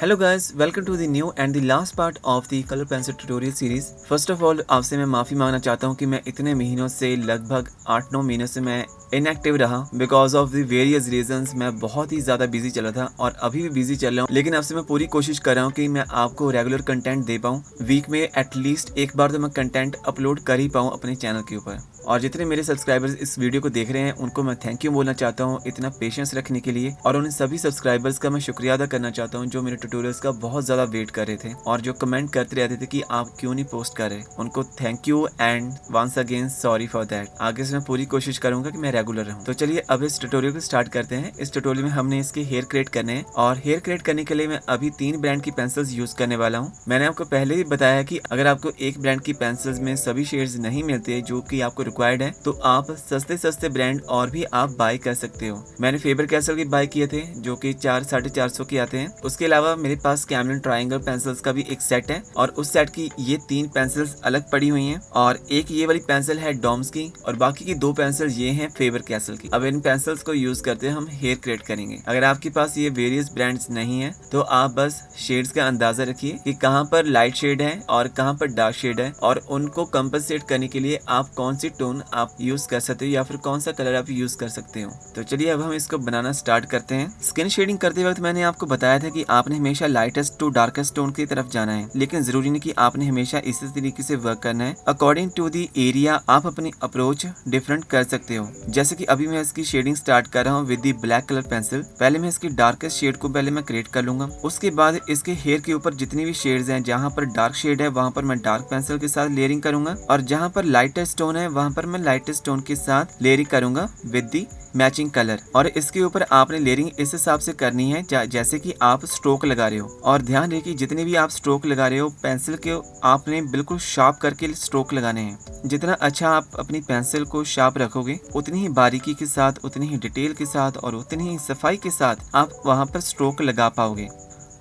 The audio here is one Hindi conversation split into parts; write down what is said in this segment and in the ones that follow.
Hello guys, welcome to the new and the last part of the colour pencil tutorial series. First of all आपसे मैं माफ़ी मांगना चाहता हूं कि मैं इतने महीनों से लगभग 8-9 महीनों से मैं इनएक्टिव रहा because of the various reasons. मैं बहुत ही ज़्यादा बिजी चला था और अभी भी बिजी चल रहा हूँ, लेकिन आपसे मैं पूरी कोशिश कर रहा हूँ कि मैं आपको रेगुलर कंटेंट दे पाऊँ। वीक में एटलीस्ट एक बार तो मैं कंटेंट अपलोड कर ही पाऊँ अपने चैनल के ऊपर। और जितने मेरे सब्सक्राइबर्स इस वीडियो को देख रहे हैं उनको मैं थैंक यू बोलना चाहता हूँ इतना पेशेंस रखने के लिए, और उन सभी सब्सक्राइबर्स का मैं शुक्रिया अदा करना चाहता हूँ जो मेरे ट्यूटोरियल्स का बहुत ज़्यादा वेट कर रहे थे और जो कमेंट करते रहते थे कि आप क्यों नहीं पोस्ट कर रहे। उनको thank you and once again sorry for that. आगे से मैं पूरी कोशिश करूंगा कि मैं रेगुलर रहूं। तो चलिए अब इस ट्यूटोरियल को स्टार्ट करते हैं। इस ट्यूटोरियल में हमने इसके हेयर क्रिएट करने हैं और हेयर क्रिएट करने के लिए मैं अभी 3 ब्रांड की पेंसिल्स यूज करने वाला हूँ। मैंने आपको पहले ही बताया कि अगर आपको एक ब्रांड की पेंसिल्स में सभी शेड्स नहीं मिलते जो कि आपको रिक्वायर्ड है तो आप सस्ते ब्रांड और भी आप बाय कर सकते हो। मैंने फेबर कैसल के बाय किए थे जो कि 400-450 के आते हैं। उसके अलावा मेरे पास कैमलिन ट्रायंगल पेंसिल्स का भी एक सेट है और उस सेट की ये 3 पेंसिल्स अलग पड़ी हुई हैं और एक ये वाली पेंसिल है डॉम्स की और बाकी की 2 पेंसिल ये हैं फेबर कैसल की। अब इन पेंसिल्स को यूज करते हम हेयर क्रिएट करेंगे। अगर आपके पास ये वेरियस ब्रांड्स नहीं है तो आप बस शेड्स का अंदाजा रखिए कि कहाँ पर लाइट शेड है और कहाँ पर डार्क शेड है, और उनको कंपनसेट करने के लिए आप कौन सी टोन आप यूज कर सकते हो या फिर कौन सा कलर आप यूज कर सकते हो। तो चलिए अब हम इसको बनाना स्टार्ट करते हैं। स्किन शेडिंग करते वक्त मैंने आपको बताया था कि आपने हमेशा लाइटेस्ट टू डार्केस्ट टोन की तरफ जाना है, लेकिन जरूरी नहीं कि आपने हमेशा इसी तरीके से वर्क करना है। अकॉर्डिंग टू दी एरिया आप अपनी अप्रोच डिफरेंट कर सकते हो। जैसे कि अभी मैं इसकी शेडिंग स्टार्ट कर रहा हूँ with the black colour pencil. पहले मैं इसकी डार्केस्ट शेड को पहले मैं क्रिएट कर लूंगा। उसके बाद इसके हेयर के ऊपर जितनी भी शेड्स हैं, जहाँ पर डार्क शेड है वहाँ पर मैं डार्क पेंसिल के साथ लेयरिंग करूंगा और जहाँ पर लाइटेस्ट टोन है वहाँ पर मैं लाइटेस्ट टोन के साथ लेयरिंग करूंगा विद दी मैचिंग कलर। और इसके ऊपर आपने लेयरिंग इस हिसाब से करनी है जैसे कि आप स्ट्रोक लगा रहे हो। और ध्यान रहे कि जितने भी आप स्ट्रोक लगा रहे हो पेंसिल के आपने बिल्कुल शार्प करके स्ट्रोक लगाने हैं। जितना अच्छा आप अपनी पेंसिल को शार्प रखोगे उतनी ही बारीकी के साथ, उतनी ही डिटेल के साथ और उतनी ही सफाई के साथ आप वहाँ पर स्ट्रोक लगा पाओगे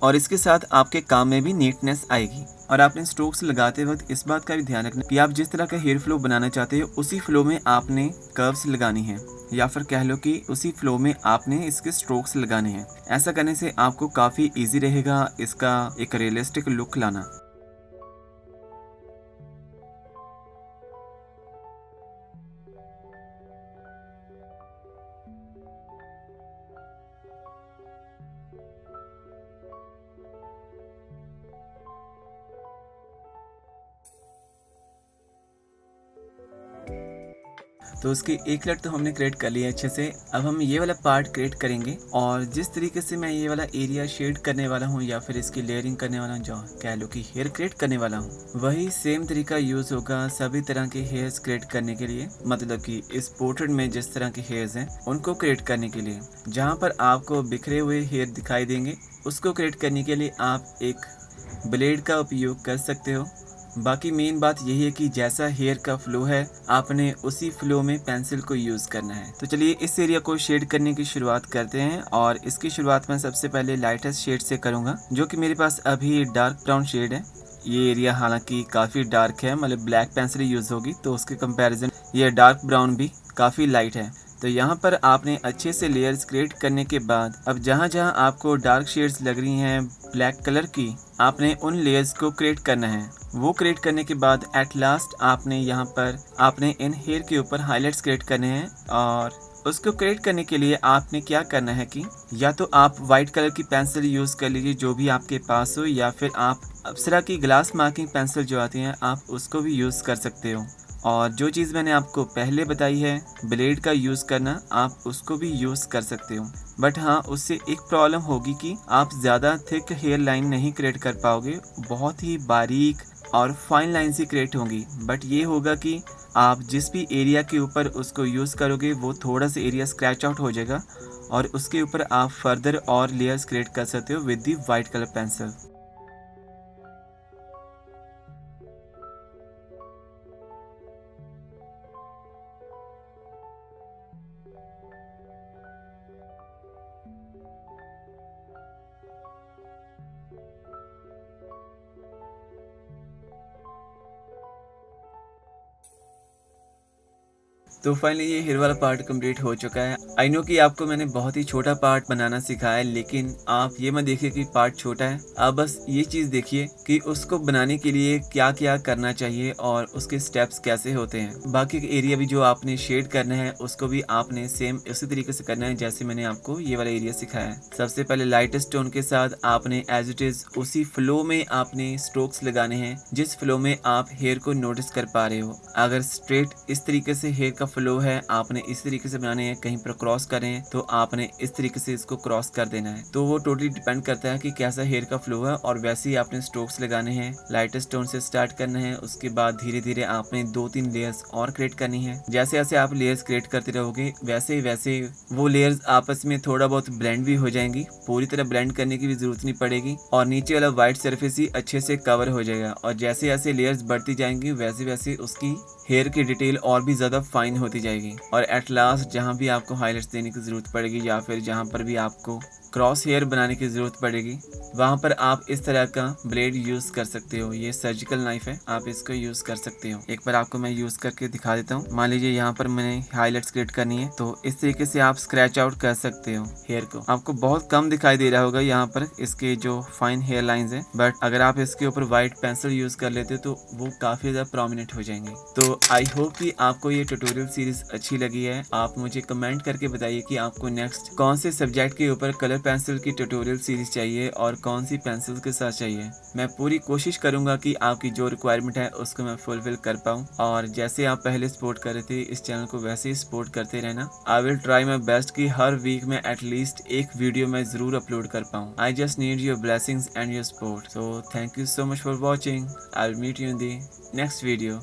और इसके साथ आपके काम में भी नीटनेस आएगी। और आपने स्ट्रोक्स लगाते वक्त इस बात का भी ध्यान रखना कि आप जिस तरह का हेयर फ्लो बनाना चाहते हो उसी फ्लो में आपने कर्व्स लगानी है, या फिर कह लो कि उसी फ्लो में आपने इसके स्ट्रोक्स लगाने हैं। ऐसा करने से आपको काफी इजी रहेगा इसका एक रियलिस्टिक लुक लाना। तो उसकी एक लट तो हमने क्रिएट कर लिया अच्छे से। अब हम ये वाला पार्ट क्रिएट करेंगे और जिस तरीके से मैं ये वाला एरिया शेड करने वाला हूँ या फिर इसकी लेयरिंग करने वाला हूँ, जो कह लो कि हेयर क्रिएट करने वाला हूँ, वही सेम तरीका यूज होगा सभी तरह के हेयर्स क्रिएट करने के लिए। मतलब कि इस पोर्ट्रेट में जिस तरह के हेयर्स हैं उनको क्रिएट करने के लिए, जहाँ पर आपको बिखरे हुए हेयर दिखाई देंगे उसको क्रिएट करने के लिए आप एक ब्लेड का उपयोग कर सकते हो। बाकी मेन बात यही है कि जैसा हेयर का फ्लो है आपने उसी फ्लो में पेंसिल को यूज करना है। तो चलिए इस एरिया को शेड करने की शुरुआत करते हैं और इसकी शुरुआत मैं सबसे पहले लाइटेस्ट शेड से करूंगा, जो कि मेरे पास अभी डार्क ब्राउन शेड है। ये एरिया हालांकि काफी डार्क है, मतलब ब्लैक पेंसिल यूज होगी तो उसके कंपैरिजन ये डार्क ब्राउन भी काफी लाइट है। तो यहाँ पर आपने अच्छे से लेयर्स क्रिएट करने के बाद अब जहाँ जहाँ आपको डार्क शेड्स लग रही हैं ब्लैक कलर की, आपने उन लेयर्स को क्रिएट करना है। वो क्रिएट करने के बाद एट लास्ट आपने यहाँ पर आपने इन हेयर के ऊपर हाइलाइट्स क्रिएट करने हैं। और उसको क्रिएट करने के लिए आपने क्या करना है कि या तो आप वाइट कलर की पेंसिल यूज कर लीजिए जो भी आपके पास हो, या फिर आप अप्सरा की ग्लास मार्किंग पेंसिल जो आती हैं आप उसको भी यूज कर सकते हो। और जो चीज़ मैंने आपको पहले बताई है ब्लेड का यूज़ करना, आप उसको भी यूज़ कर सकते हो। बट हाँ, उससे एक प्रॉब्लम होगी कि आप ज़्यादा थिक हेयर लाइन नहीं क्रिएट कर पाओगे, बहुत ही बारीक और फाइन लाइन सी क्रिएट होंगी। बट ये होगा कि आप जिस भी एरिया के ऊपर उसको यूज़ करोगे वो थोड़ा सा एरिया स्क्रैच आउट हो जाएगा और उसके ऊपर आप फर्दर और लेयर्स क्रिएट कर सकते हो with the white colour pencil. तो फाइनली ये हेयर वाला पार्ट कंप्लीट हो चुका है। आई नो कि आपको मैंने बहुत ही छोटा पार्ट बनाना सिखाया है, लेकिन आप ये मत देखिए कि पार्ट छोटा है। आप बस ये चीज देखिए कि उसको बनाने के लिए क्या क्या करना चाहिए और उसके स्टेप्स कैसे होते हैं। बाकी के एरिया भी जो आपने शेड करना है उसको भी आपने सेम उसी तरीके से करना है जैसे मैंने आपको ये वाला एरिया सिखाया है। सबसे पहले लाइटेस्ट टोन के साथ आपने एज इट इज उसी फ्लो में आपने स्ट्रोक्स लगाने हैं जिस फ्लो में आप हेयर को नोटिस कर पा रहे हो। अगर स्ट्रेट इस तरीके से हेयर का फ्लो है, आपने इस तरीके से बनाने हैं, कहीं पर क्रॉस करें तो आपने इस तरीके से इसको क्रॉस कर देना है। तो वो टोटली डिपेंड करता है कि कैसा हेयर का फ्लो है और वैसे ही आपने स्ट्रोक्स लगाने हैं। लाइटेस्ट टोन से स्टार्ट करना है, उसके बाद धीरे धीरे आपने 2-3 लेयर्स और क्रिएट करनी है। जैसे जैसे आप लेयर्स क्रिएट करते रहोगे वैसे वैसे वो लेयर्स आपस में थोड़ा बहुत ब्लेंड भी हो जाएंगी। पूरी तरह ब्लेंड करने की भी जरूरत नहीं पड़ेगी और नीचे वाला व्हाइट सरफेस ही अच्छे से कवर हो जाएगा। और जैसे जैसे लेयर्स बढ़ती जाएंगी वैसे वैसे उसकी हेयर की डिटेल और भी ज़्यादा फाइन होती जाएगी। और एट लास्ट जहाँ भी आपको हाईलाइट्स देने की ज़रूरत पड़ेगी या फिर जहाँ पर भी आपको क्रॉस हेयर बनाने की ज़रूरत पड़ेगी वहाँ पर आप इस तरह का ब्लेड यूज़ कर सकते हो। ये सर्जिकल नाइफ है, आप इसको यूज़ कर सकते हो। एक बार आपको मैं यूज़ करके दिखा देता हूँ। मान लीजिए यहाँ पर मैंने हाईलाइट्स क्रिएट करनी है तो इस तरीके से आप स्क्रैच आउट कर सकते हो हेयर को। आपको बहुत कम दिखाई दे रहा होगा यहाँ पर इसके जो फाइन हेयर लाइंस है, बट अगर आप इसके ऊपर व्हाइट पेंसिल यूज़ कर लेते तो वो काफ़ी ज़्यादा प्रोमिनेंट हो जाएंगे। तो आई होप कि आपको ये ट्यूटोरियल सीरीज अच्छी लगी है। आप मुझे कमेंट करके बताइए कि आपको नेक्स्ट कौन से सब्जेक्ट के ऊपर कलर पेंसिल की ट्यूटोरियल सीरीज चाहिए और कौन सी पेंसिल के साथ चाहिए। मैं पूरी कोशिश करूंगा कि आपकी जो रिक्वायरमेंट है उसको मैं फुलफिल कर पाऊँ। और जैसे आप पहले सपोर्ट कर रहे थे इस चैनल को वैसे ही सपोर्ट करते रहना। I will try my best कि हर वीक में एटलीस्ट एक वीडियो मैं जरूर अपलोड कर पाऊँ। I just need your blessings and your support. So thank you so much for watching. I'll meet you in the next video.